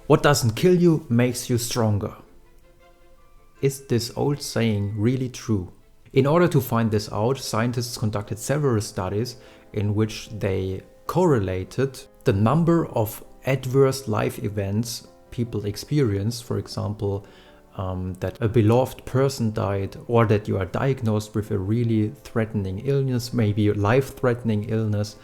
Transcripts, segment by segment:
What doesn't kill you makes you stronger. Is this old saying really true? In order to find this out, scientists conducted several studies in which they correlated the number of adverse life events people experience, for example, that a beloved person died, or that you are diagnosed with a really threatening illness, maybe a life-threatening illness,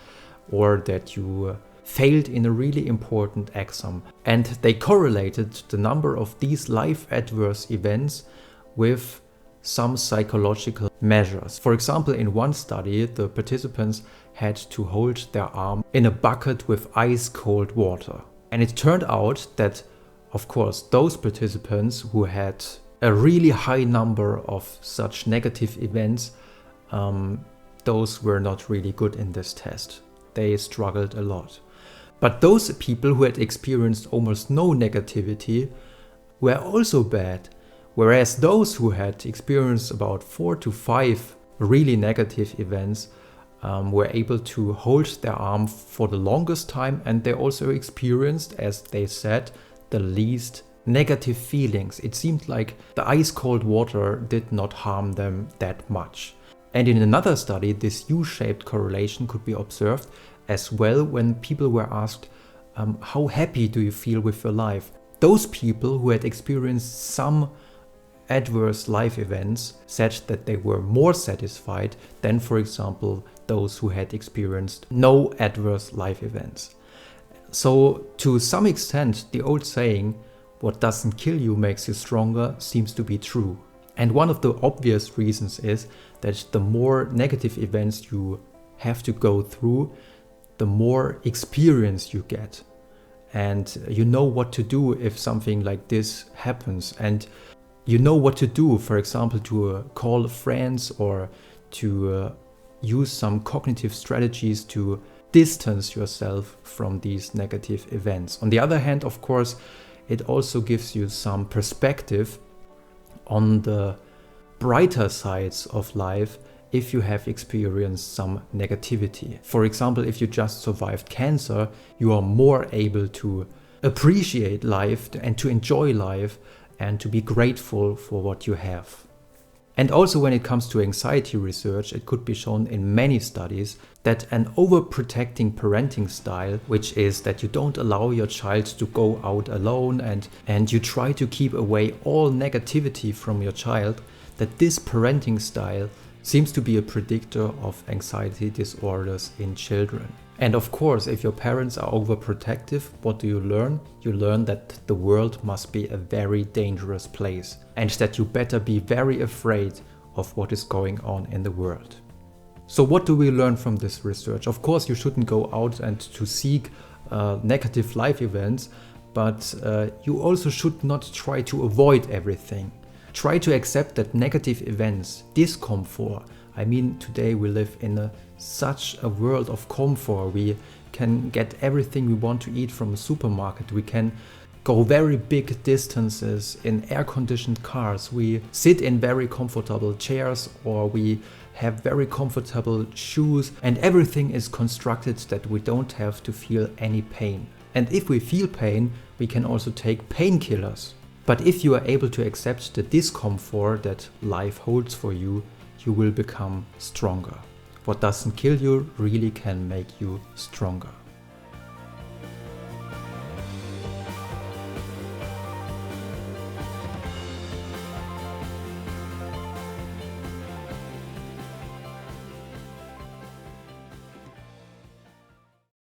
or that you failed in a really important exam. And they correlated the number of these life adverse events with some psychological measures. For example, in one study, the participants had to hold their arm in a bucket with ice cold water. And it turned out that, of course, those participants who had a really high number of such negative events, those were not really good in this test. They struggled a lot. But those people who had experienced almost no negativity were also bad. Whereas those who had experienced about 4 to 5 really negative events were able to hold their arm for the longest time, and they also experienced, as they said, the least negative feelings. It seemed like the ice cold water did not harm them that much. And in another study, this U-shaped correlation could be observed as well when people were asked, how happy do you feel with your life? Those people who had experienced some adverse life events said that they were more satisfied than, for example, those who had experienced no adverse life events. So to some extent, the old saying, what doesn't kill you makes you stronger, seems to be true. And one of the obvious reasons is that the more negative events you have to go through, the more experience you get. And you know what to do if something like this happens. And you know what to do, for example, to call friends or to use some cognitive strategies to distance yourself from these negative events. On the other hand, of course, it also gives you some perspective on the brighter sides of life if you have experienced some negativity. For example, if you just survived cancer, you are more able to appreciate life and to enjoy life and to be grateful for what you have. And also when it comes to anxiety research, it could be shown in many studies that an overprotecting parenting style, which is that you don't allow your child to go out alone and you try to keep away all negativity from your child, that this parenting style seems to be a predictor of anxiety disorders in children. And of course, if your parents are overprotective, what do you learn? You learn that the world must be a very dangerous place and that you better be very afraid of what is going on in the world. So what do we learn from this research? Of course, you shouldn't go out and to seek negative life events, but you also should not try to avoid everything. Try to accept that negative events, discomfort, I mean, today we live in such a world of comfort. We can get everything we want to eat from a supermarket. We can go very big distances in air-conditioned cars. We sit in very comfortable chairs, or we have very comfortable shoes, and everything is constructed that we don't have to feel any pain. And if we feel pain, we can also take painkillers. But if you are able to accept the discomfort that life holds for you, you will become stronger. What doesn't kill you really can make you stronger.